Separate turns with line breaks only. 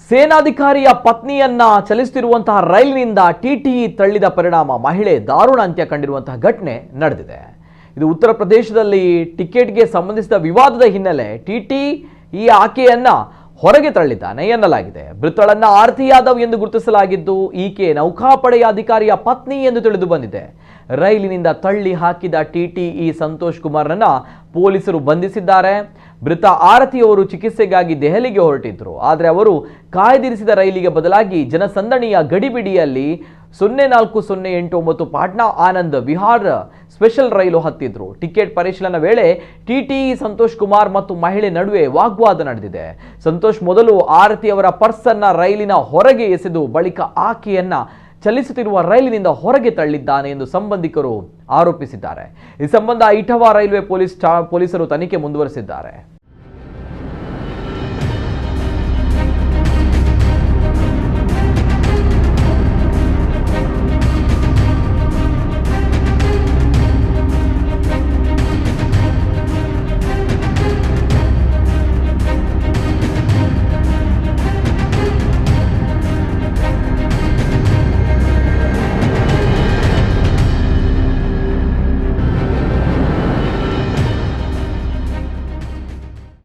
ಸೇನಾಧಿಕಾರಿಯ ಪತ್ನಿಯನ್ನ ಚಲಿಸುತ್ತಿರುವಂತಹ ರೈಲಿನಿಂದ ಟಿಟಿಇ ತಳ್ಳಿದ ಪರಿಣಾಮ ಮಹಿಳೆ ದಾರುಣ ಅಂತ್ಯ ಕಂಡಿರುವಂತಹ ಘಟನೆ ನಡೆದಿದೆ. ಇದು ಉತ್ತರ ಪ್ರದೇಶದಲ್ಲಿ ಟಿಕೆಟ್ಗೆ ಸಂಬಂಧಿಸಿದ ವಿವಾದದ ಹಿನ್ನೆಲೆ ಟಿಟಿಇ ಆಕೆಯನ್ನ ಹೊರಗೆ ತಳ್ಳಿದ್ದಾನೆ ಎನ್ನಲಾಗಿದೆ. ಮೃತಳನ್ನ ಆರತಿ ಯಾದವ್ ಎಂದು ಗುರುತಿಸಲಾಗಿದ್ದು ಈಕೆ ನೌಕಾಪಡೆಯ ಅಧಿಕಾರಿಯ ಪತ್ನಿ ಎಂದು ತಿಳಿದು ಬಂದಿದೆ. ರೈಲಿನಿಂದ ತಳ್ಳಿ ಹಾಕಿದ ಟಿಟಿಇ ಸಂತೋಷ್ ಕುಮಾರ್ನನ್ನ ಪೊಲೀಸರು ಬಂಧಿಸಿದ್ದಾರೆ. ಮೃತ ಆರತಿಯವರು ಚಿಕಿತ್ಸೆಗಾಗಿ ದೆಹಲಿಗೆ ಹೊರಟಿದ್ರು. ಆದರೆ ಅವರು ಕಾಯ್ದಿರಿಸಿದ ರೈಲಿಗೆ ಬದಲಾಗಿ ಜನಸಂದಣಿಯ ಗಡಿಬಿಡಿಯಲ್ಲಿ 0409 ಪಾಟ್ನಾ ಆನಂದ್ ವಿಹಾರ್ ಸ್ಪೆಷಲ್ ರೈಲು ಹತ್ತಿದ್ರು. ಟಿಕೆಟ್ ಪರಿಶೀಲನೆ ವೇಳೆ ಟಿಟಿಇ ಸಂತೋಷ್ ಕುಮಾರ್ ಮತ್ತು ಮಹಿಳೆ ನಡುವೆ ವಾಗ್ವಾದ ನಡೆದಿದೆ. ಸಂತೋಷ್ ಮೊದಲು ಆರತಿಯವರ ಪರ್ಸನ್ನ ರೈಲಿನ ಹೊರಗೆ ಎಸೆದು ಬಳಿಕ ಆಕೆಯನ್ನ ಚಲಿಸುತ್ತಿರುವ ರೈಲಿನಿಂದ ಹೊರಗೆ ತಳ್ಳಿದ್ದಾನೆ ಎಂದು ಸಂಬಂಧಿಕರು ಆರೋಪಿಸಿದ್ದಾರೆ. ಈ ಸಂಬಂಧ ಇಟಾವಾ ರೈಲ್ವೆ ಪೊಲೀಸರು ತನಿಖೆ ಮುಂದುವರೆಸಿದ್ದಾರೆ.